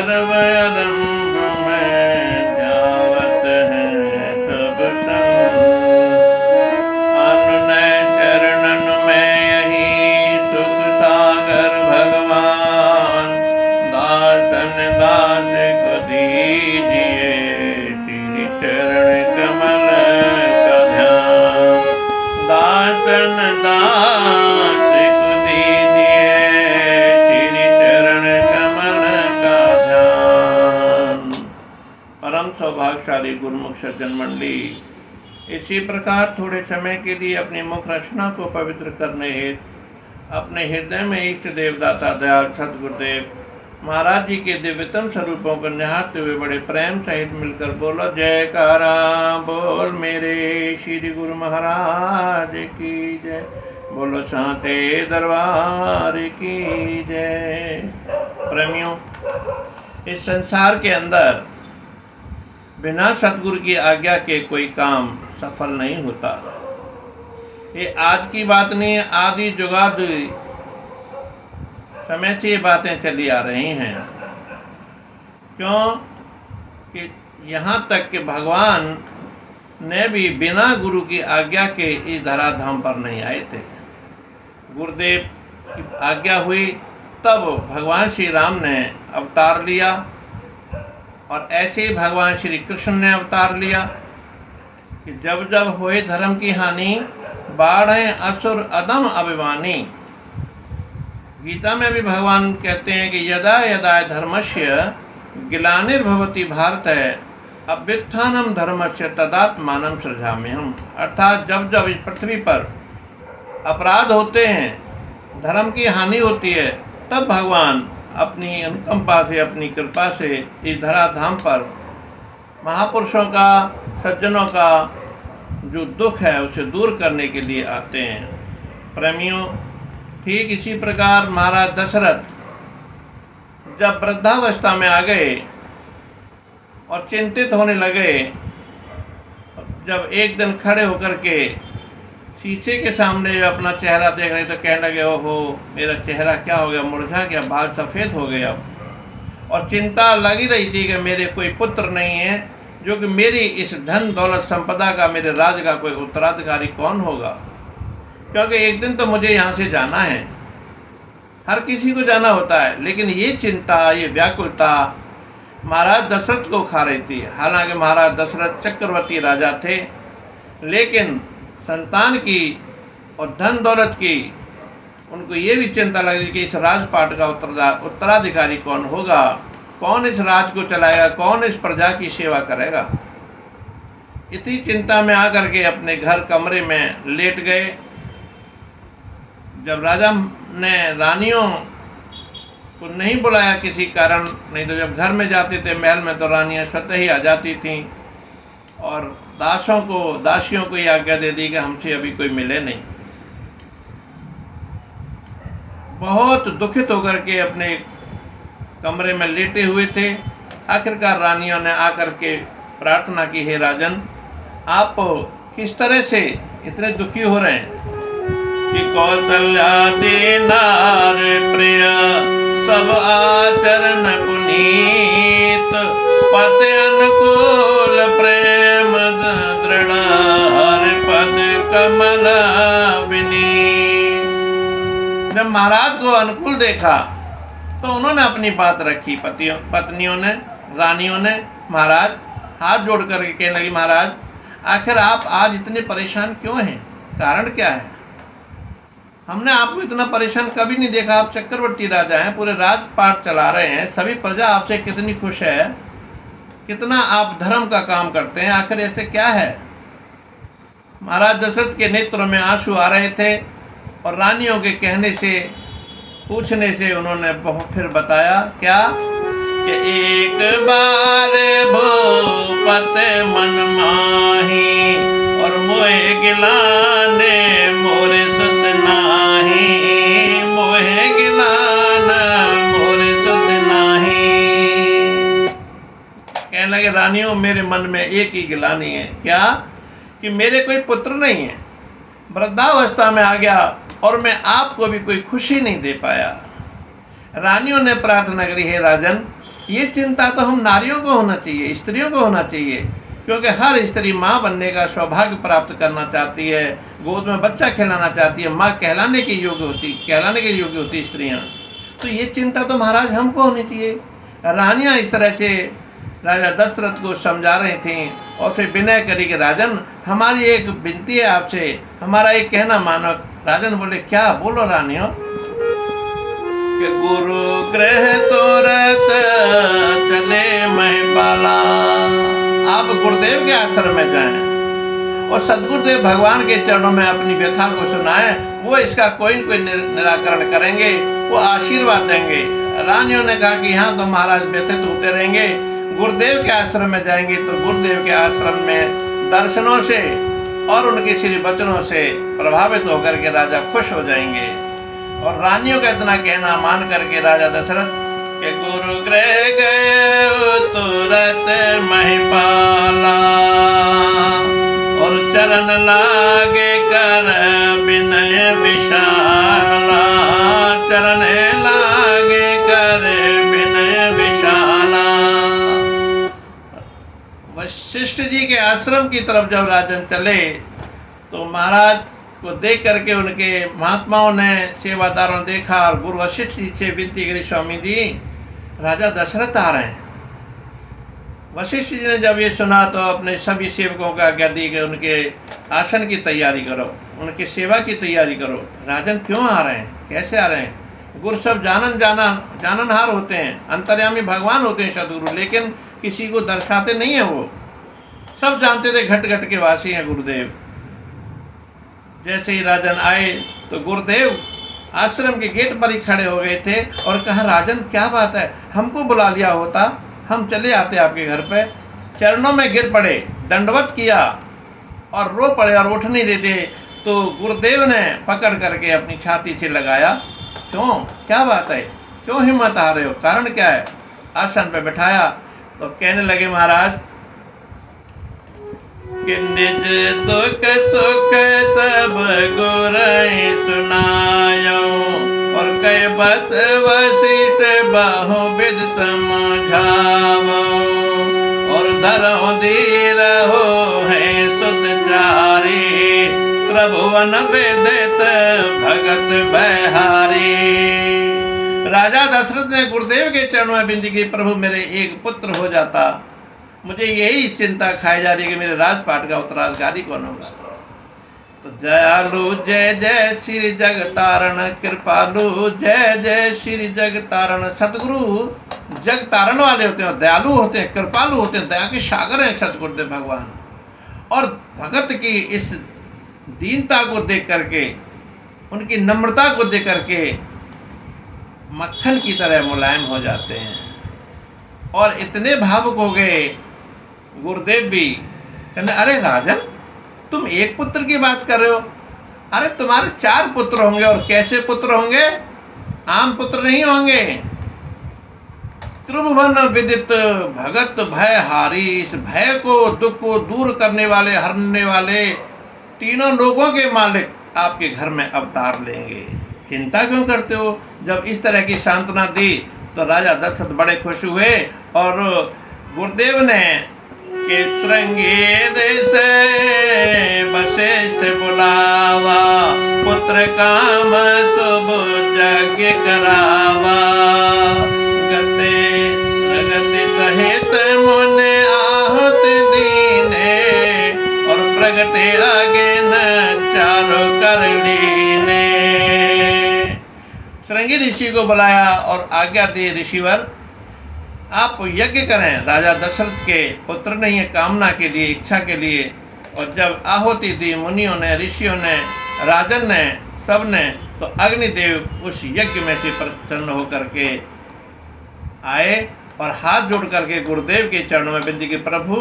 गर्व आरंभ में जावत है तब तक, अनुनय चरणन में यही सुख सागर भगवान, दासन दास को दीजिए श्री चरण कमल का ध्यान, दासन दास को दीजिए श्री चरण कमल का ध्यान। परम सौभाग्यशाली गुरुमुख सज्जन मंडली, इसी प्रकार थोड़े समय के लिए अपनी मुख रचना को पवित्र करने हेतु अपने हृदय में इष्ट देवदाता दयाल सदगुरुदेव महाराज जी के दिव्यतम स्वरूपों को निहारते हुए बड़े प्रेम सहित मिलकर बोलो जयकारा बोल मेरे श्री गुरु महाराज की जय, बोलो सांते दरबार की जय। प्रेमियों, इस संसार के अंदर बिना सतगुरु की आज्ञा के कोई काम सफल नहीं होता। ये आज की बात नहीं है, आदि जुगादि समय से ये बातें चली आ रही हैं। क्यों कि यहाँ तक कि भगवान ने भी बिना गुरु की आज्ञा के इस धराधाम पर नहीं आए थे। गुरुदेव की आज्ञा हुई तब भगवान श्री राम ने अवतार लिया, और ऐसे ही भगवान श्री कृष्ण ने अवतार लिया कि जब जब हुए धर्म की हानि, बाढ़े असुर अदम अभिमानी। गीता में भी भगवान कहते हैं कि यदा यदा धर्मस्य ग्लानिर्भवति भारत अभ्युत्थानम धर्मस्य तदात्मानं सृजाम्यहम्। अर्थात जब जब इस पृथ्वी पर अपराध होते हैं, धर्म की हानि होती है, तब भगवान अपनी अनुकंपा से, अपनी कृपा से इस धराधाम पर महापुरुषों का, सज्जनों का जो दुख है उसे दूर करने के लिए आते हैं। प्रेमियों, ठीक इसी प्रकार महाराज दशरथ जब वृद्धावस्था में आ गए और चिंतित होने लगे, जब एक दिन खड़े होकर के शीशे के सामने अपना चेहरा देख रहे तो कहने लगे, ओहो मेरा चेहरा क्या हो गया, मुरझा गया, बाल सफ़ेद हो गया। और चिंता लगी रही थी कि मेरे कोई पुत्र नहीं है जो कि मेरी इस धन दौलत संपदा का, मेरे राज का कोई उत्तराधिकारी कौन होगा, क्योंकि एक दिन तो मुझे यहाँ से जाना है। हर किसी को जाना होता है, लेकिन ये चिंता, ये व्याकुलता महाराज दशरथ को खा रही थी। हालांकि महाराज दशरथ चक्रवर्ती राजा थे, लेकिन संतान की और धन दौलत की उनको ये भी चिंता लग रही कि इस राजपाट का उत्तराधिकारी कौन होगा, कौन इस राज को चलाएगा, कौन इस प्रजा की सेवा करेगा। इतनी चिंता में आकर के अपने घर कमरे में लेट गए। जब राजा ने रानियों को नहीं बुलाया किसी कारण, नहीं तो जब घर में जाते थे महल में तो रानियां स्वतः ही आ जाती थीं, और दासों को, दासियों को यह आज्ञा दे दी कि हमसे अभी कोई मिले नहीं। बहुत दुखित होकर के अपने कमरे में लेटे हुए थे। आखिरकार रानियों ने आकर के प्रार्थना की, हे राजन, आप किस तरह से इतने दुखी हो रहे हैं कि कौशल्यादि नार प्रिय सब आचरण पुनीत, पति अनुकूल प्रेम दृढ़ हर पद कमल विनीत। जब महाराज को अनुकूल देखा तो उन्होंने अपनी बात रखी। पत्नियों ने, रानियों ने महाराज हाथ जोड़ कर के कहने लगी, महाराज आखिर आप आज इतने परेशान क्यों हैं, कारण क्या है? हमने आपको इतना परेशान कभी नहीं देखा। आप चक्रवर्ती राजा हैं, पूरे राजपाट चला रहे हैं, सभी प्रजा आपसे कितनी खुश है, कितना आप धर्म का काम करते हैं, आखिर ऐसे क्या है? महाराज दशरथ के नेत्रों में आंसू आ रहे थे, और रानियों के कहने से, पूछने से उन्होंने बहुत फिर बताया क्या कि एक बार भूपत मन माही, और मोहे गिलाने मोरे सुत नाही, मोहे गिलाना मोरे सुत नाही। कहने लगे, रानियों मेरे मन में एक ही गिलानी है, क्या कि मेरे कोई पुत्र नहीं है, वृद्धावस्था में आ गया और मैं आपको भी कोई खुशी नहीं दे पाया। रानियों ने प्रार्थना करी, हे राजन, ये चिंता तो हम नारियों को होना चाहिए, स्त्रियों को होना चाहिए, क्योंकि हर स्त्री माँ बनने का सौभाग्य प्राप्त करना चाहती है, गोद में बच्चा खिलाना चाहती है, माँ कहलाने के योग्य होती स्त्रियाँ। तो ये चिंता तो महाराज हमको होनी चाहिए। रानियाँ इस तरह से राजा दशरथ को समझा रही थीं और फिर विनय करी कि राजन, हमारी एक विनती है आपसे, हमारा एक कहना मानो। राजन बोले, क्या? बोलो रानियों। कि गुरु ग्रह तोरत चले महिपाला, आप गुरुदेव के आश्रम में जाएं और सदगुरुदेव भगवान के चरणों में अपनी व्यथा को सुनाएं। वो इसका कोई न कोई निराकरण करेंगे, वो आशीर्वाद देंगे। रानियों ने कहा कि यहाँ तो महाराज व्यथित होते रहेंगे, गुरुदेव के आश्रम में जाएंगे तो गुरुदेव के आश्रम में दर्शनों से और उनके श्री वचनों से प्रभावित होकर के राजा खुश हो जाएंगे। और रानियों का इतना कहना मान करके राजा दशरथ के गुरु गृह गए तुरंत महिपाला, और चरण लागे कर विनय विशाला, चरण लागे कर विनय विशाला। वशिष्ठ जी के आश्रम की तरफ जब राजन चले तो महाराज को देख करके उनके महात्माओं ने, सेवादारों ने देखा और गुरु वशिष्ठ जी से विनती करी, स्वामी जी राजा दशरथ आ रहे हैं। वशिष्ठ जी ने जब ये सुना तो अपने सभी सेवकों का आज्ञा दी कि उनके आसन की तैयारी करो, उनकी सेवा की तैयारी करो। राजन क्यों आ रहे हैं, कैसे आ रहे हैं? गुरु सब जाननहार होते हैं, अंतर्यामी भगवान होते हैं सदगुरु, लेकिन किसी को दर्शाते नहीं है। वो सब जानते थे घट घट के वासी हैं गुरुदेव। जैसे ही राजन आए तो गुरुदेव आश्रम के गेट पर ही खड़े हो गए थे और कहा, राजन क्या बात है, हमको बुला लिया होता, हम चले आते आपके घर पे। चरणों में गिर पड़े, दंडवत किया और रो पड़े और उठ नहीं देते। तो गुरुदेव ने पकड़ करके अपनी छाती से लगाया, क्यों, क्या बात है, क्यों हिम्मत आ रहे हो, कारण क्या है? आसन पे बिठाया तो कहने लगे, महाराज कि निज दुख सुख सब गुरई सुनायो, और कई बत वशिष्ठ बहुविध समझावो, और धरो धीर हो है सुतचारी, प्रभुवन विदित भगत बहारी। राजा दशरथ ने गुरुदेव के चरणों में विनती की, प्रभु मेरे एक पुत्र हो जाता, मुझे यही चिंता खाई जा रही है कि मेरे राजपाट का उत्तराधिकारी कौन होगा। तो दयालु जय जय श्री जगतारण, कृपालु जय जय श्री जगतारण। सतगुरु जग तारण वाले होते हैं, दयालु होते हैं, कृपालु होते हैं, दया के सागर हैं सतगुरुदेव भगवान। और भगत की इस दीनता को देख करके, उनकी नम्रता को देख करके मक्खन की तरह मुलायम हो जाते हैं। और इतने भावुक हो गए गुरुदेव भी, कहने, अरे राजन तुम एक पुत्र की बात कर रहे हो, अरे तुम्हारे 4 पुत्र होंगे, और कैसे पुत्र होंगे, आम पुत्र नहीं होंगे। त्रिभुवन विदित भगत भय हारी, इस भय को, दुख को दूर करने वाले, हरने वाले, तीनों लोगों के मालिक आपके घर में अवतार लेंगे। चिंता क्यों करते हो? जब इस तरह की सांत्वना दी तो राजा दशरथ बड़े खुश हुए और गुरुदेव ने के श्रृंगेर से वशिष्ठ बुलावा, पुत्र काम शुभ यज्ञ करावा, गते प्रगति सहित मुने आहत दीने, और प्रगटे आगे न चारों कर लीने। श्रृंगी ऋषि को बुलाया और आज्ञा दी, ऋषिवर आप यज्ञ करें राजा दशरथ के पुत्र ने, ये कामना के लिए, इच्छा के लिए। और जब आहुति दी मुनियों ने, ऋषियों ने, राजन ने, सब ने, तो अग्निदेव उस यज्ञ में से प्रसन्न होकर के आए और हाथ जोड़ करके गुरुदेव के चरणों में विनती की, प्रभु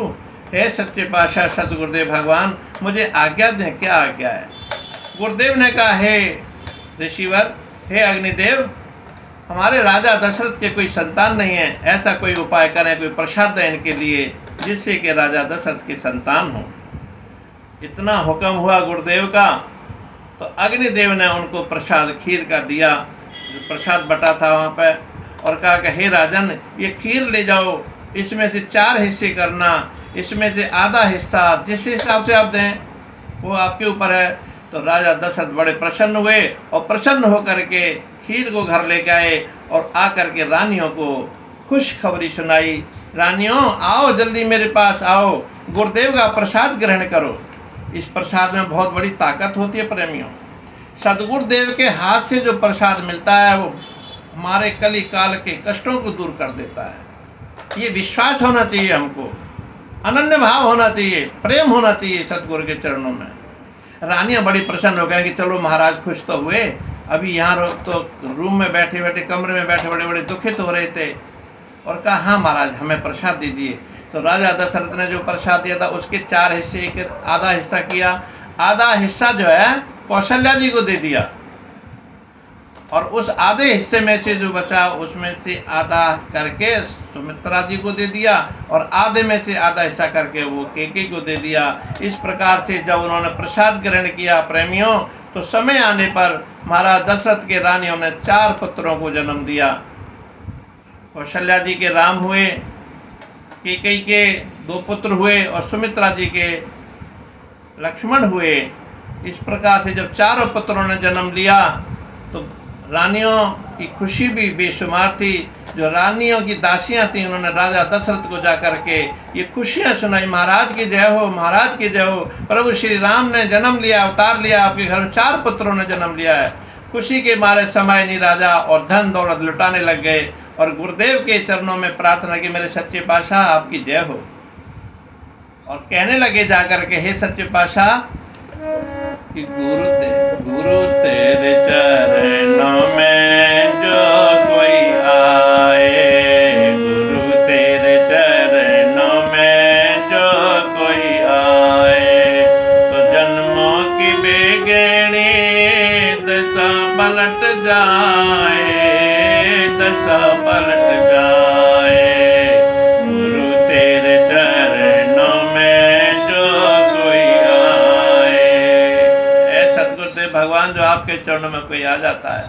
हे सच्चे पातशाह सतगुरुदेव भगवान, मुझे आज्ञा दें, क्या आज्ञा है? गुरुदेव ने कहा, हे ऋषिवर, हे अग्निदेव, हमारे राजा दशरथ के कोई संतान नहीं है, ऐसा कोई उपाय करें, कोई प्रसाद दें इनके लिए, जिससे कि राजा दशरथ की संतान हो। इतना हुक्म हुआ गुरुदेव का तो अग्निदेव ने उनको प्रसाद खीर का दिया, जो प्रसाद बटा था वहाँ पे, और कहा कि हे राजन, ये खीर ले जाओ, इसमें से 4 हिस्से करना, इसमें से आधा हिस्सा जिस हिसाब से आप दें वो आपके ऊपर है। तो राजा दशरथ बड़े प्रसन्न हुए और प्रसन्न होकर के खीर को घर लेके आए और आकर के रानियों को खुशखबरी सुनाई। रानियों आओ, जल्दी मेरे पास आओ, गुरुदेव का प्रसाद ग्रहण करो। इस प्रसाद में बहुत बड़ी ताकत होती है प्रेमियों। सदगुरुदेव के हाथ से जो प्रसाद मिलता है वो हमारे कली काल के कष्टों को दूर कर देता है। ये विश्वास होना चाहिए हमको, अनन्य भाव होना चाहिए, प्रेम होना चाहिए सतगुरु के चरणों में। रानियां बड़ी प्रसन्न हो गए कि चलो महाराज खुश तो हुए, अभी यहाँ तो रूम में बैठे बैठे, कमरे में बैठे बड़े बड़े दुखित हो रहे थे, और कहा हाँ महाराज हमें प्रसाद दीजिए। तो राजा दशरथ ने जो प्रसाद दिया था उसके 4 हिस्से, एक आधा हिस्सा किया, आधा हिस्सा जो है कौशल्या जी को दे दिया, और उस आधे हिस्से में से जो बचा उसमें से आधा करके सुमित्रा जी को दे दिया, और आधे में से आधा हिस्सा करके वो केके को दे दिया। इस प्रकार से जब उन्होंने प्रसाद ग्रहण किया प्रेमियों, तो समय आने पर महाराज दशरथ के रानियों ने 4 पुत्रों को जन्म दिया। कौशल्या जी के राम हुए, केकई के 2 पुत्र हुए, और सुमित्रा जी के लक्ष्मण हुए। इस प्रकार से जब 4 पुत्रों ने जन्म लिया तो रानियों की खुशी भी बेशुमार थी। जो रानियों की दासियां थीं उन्होंने राजा दशरथ को जाकर के ये खुशियां सुनाई, महाराज की जय हो, महाराज की जय हो, प्रभु श्री राम ने जन्म लिया, अवतार लिया, आपके घर में 4 पुत्रों ने जन्म लिया है। खुशी के मारे समय नहीं राजा और धन दौलत लुटाने लग गए, और गुरुदेव के चरणों में प्रार्थना की मेरे सच्चे पातशाह आपकी जय हो, और कहने लगे जाकर के हे सच्चे पातशाह कि गुरु तेरे चरणों में जो कोई आए, गुरु तेरे चरणों में जो कोई आए, तो जन्मों की बेगेनी दशा पलट जाए, दशा पलट जाए। गुरु तेरे चरणों में जो कोई आए। ऐ सतगुरुदेव भगवान, जो आपके चरणों में कोई आ जाता है,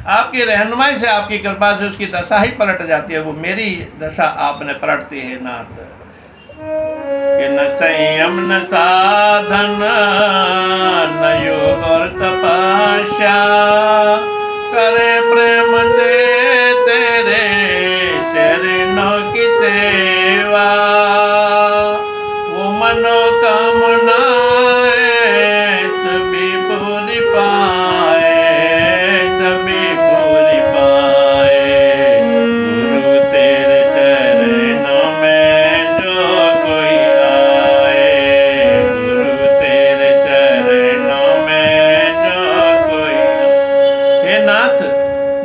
आपकी रहनुमाई से, आपकी कृपा से उसकी दशा ही पलट जाती है। वो मेरी दशा आपने पलटती है नाथ। कि न संयम न साधन न योग और तपस्या, करे प्रेम दे तेरे चरणों की सेवा। वो मनोकामना सभी पूरी पाए, सभी पूरी पाए। गुरु तेरे चरणों में जो कोई आए, गुरु तेरे चरणों में जो कोई आए। हे नाथ,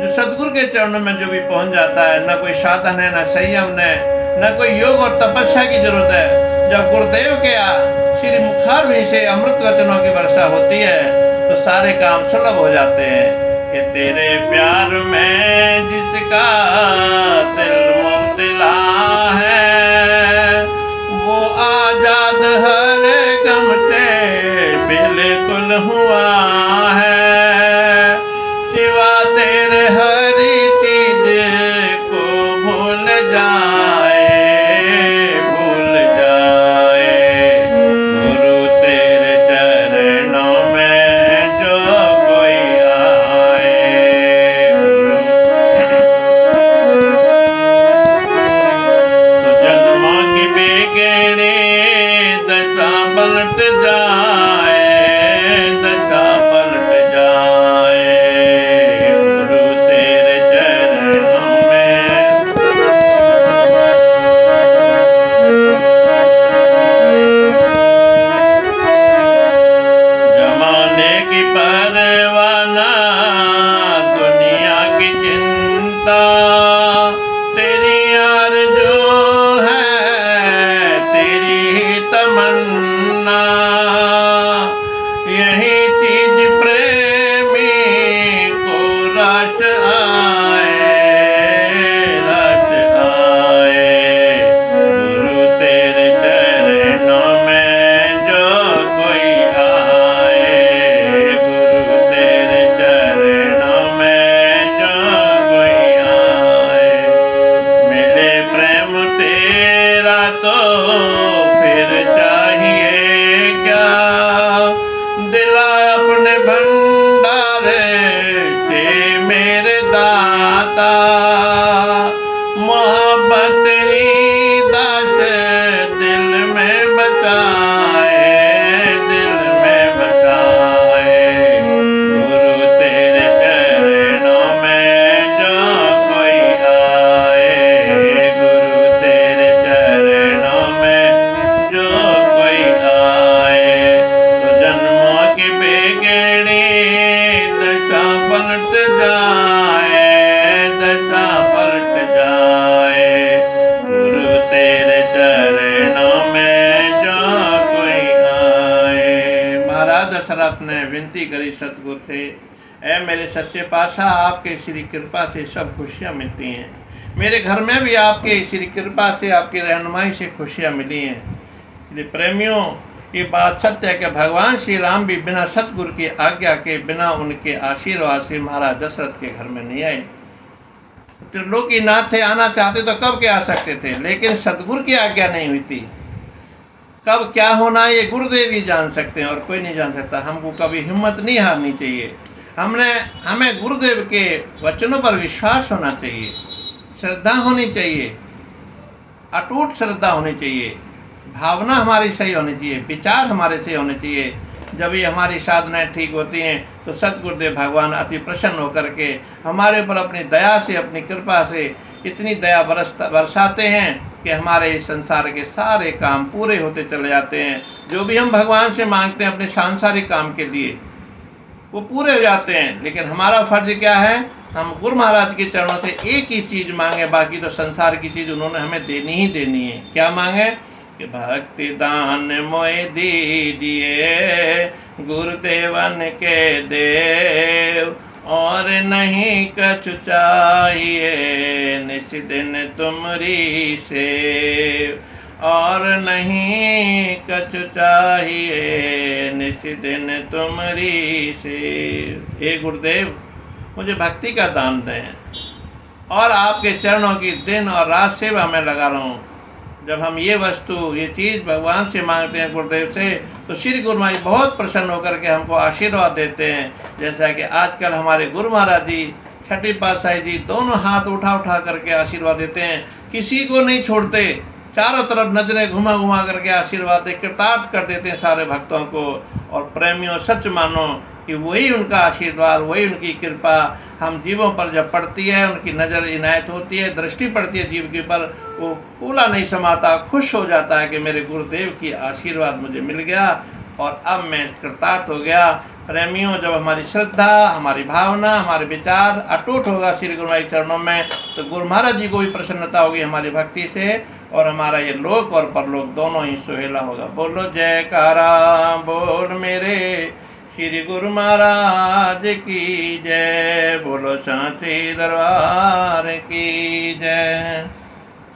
जो सदगुरु के चरणों में जो भी पहुंच जाता है, न कोई साधन है, न संयम है, न कोई योग और तपस्या की जरूरत है। जब गुरुदेव के श्री मुखारविंद से अमृत वचनों की वर्षा होती है तो सारे काम सुलभ हो जाते हैं। कि तेरे प्यार में जिसका दिल मुब्तला है, वो आजाद हर गम से बिल्कुल हुआ है। सिवा तेरे हरी चीज को भूल जाए, भूल जाए। गुरु तेरे चरणों में जो कोई आए, तो जन्मों की बेगेनी दशा पलट जाए, दशा पलट जाए। गुरु तेरे चरणों में तेरी दास दिल में बसाए, दिल में बसाए। गुरु तेरे चरणों में जो कोई आए, गुरु तेरे चरणों में जो कोई आए, तो जन्मों की बिगड़ी दशा पलट जाए, दशा पलट जाए। गुरु तेरे चरणों में जो कोई आए। महाराज दशरथ ने विनती करी सतगुरु से, ऐ मेरे सच्चे पातशाह, आपके श्री कृपा से सब खुशियाँ मिलती हैं। मेरे घर में भी आपके श्री कृपा से, आपकी रहनुमाई से खुशियाँ मिली हैं। इसलिए प्रेमियों, ये बात सत्य है कि भगवान श्री राम भी बिना सतगुरु की आज्ञा के, बिना उनके आशीर्वाद से महाराज दशरथ के घर में नहीं आए। त्रिलोकीनाथ थे, आना चाहते तो कब के आ सकते थे, लेकिन सतगुरु की आज्ञा नहीं हुई थी। कब क्या होना ये गुरुदेव ही जान सकते हैं और कोई नहीं जान सकता। हमको कभी हिम्मत नहीं हारनी चाहिए। हमें गुरुदेव के वचनों पर विश्वास होना चाहिए, श्रद्धा होनी चाहिए, अटूट श्रद्धा होनी चाहिए, भावना हमारी सही होनी चाहिए, विचार हमारे सही होने चाहिए। जब ये हमारी साधनाएं ठीक होती हैं तो सतगुरुदेव भगवान अति प्रसन्न होकर के हमारे ऊपर अपनी दया से, अपनी कृपा से इतनी दया बरसाते हैं कि हमारे इस संसार के सारे काम पूरे होते चले जाते हैं। जो भी हम भगवान से मांगते हैं अपने सांसारिक काम के लिए, वो पूरे हो जाते हैं। लेकिन हमारा फर्ज क्या है, हम गुरु महाराज के चरणों से एक ही चीज़ मांगे, बाकी तो संसार की चीज़ उन्होंने हमें देनी ही देनी है। क्या मांगे कि भक्ति दान मोए दीजिए गुरुदेवन के देव, और नहीं कछु चाहिए निस दिन तुमरी सेव, और नहीं कछु चाहिए निस दिन तुमरी सेव। हे गुरुदेव, मुझे भक्ति का दान दें और आपके चरणों की दिन और रात सेवा में लगा रहा हूँ। जब हम ये वस्तु, ये चीज़ भगवान से मांगते हैं, गुरुदेव से, तो श्री गुरु महाराज बहुत प्रसन्न होकर के हमको आशीर्वाद देते हैं। जैसा कि आजकल हमारे गुरु महाराज जी, छठी पातशाही जी दोनों हाथ उठा उठा करके आशीर्वाद देते हैं, किसी को नहीं छोड़ते, चारों तरफ नजरें घुमा घुमा करके आशीर्वाद दे कृतार्थ कर देते हैं सारे भक्तों को। और प्रेमियों, सच मानो कि वही उनका आशीर्वाद, वही उनकी कृपा हम जीवों पर जब पड़ती है, उनकी नज़र इनायत होती है, दृष्टि पड़ती है जीव के ऊपर, वो फूला नहीं समाता, खुश हो जाता है कि मेरे गुरुदेव की आशीर्वाद मुझे मिल गया और अब मैं कृतार्थ हो गया। प्रेमियों, जब हमारी श्रद्धा, हमारी भावना, हमारे विचार अटूट होगा श्री गुरु महाराज चरणों में, तो गुरु महाराज जी को भी प्रसन्नता होगी हमारी भक्ति से, और हमारा ये लोक और परलोक दोनों ही सुहेला होगा। बोलो जयकारा बोल मेरे श्री गुरु महाराज की जय, बोलो सांची दरबार की जय।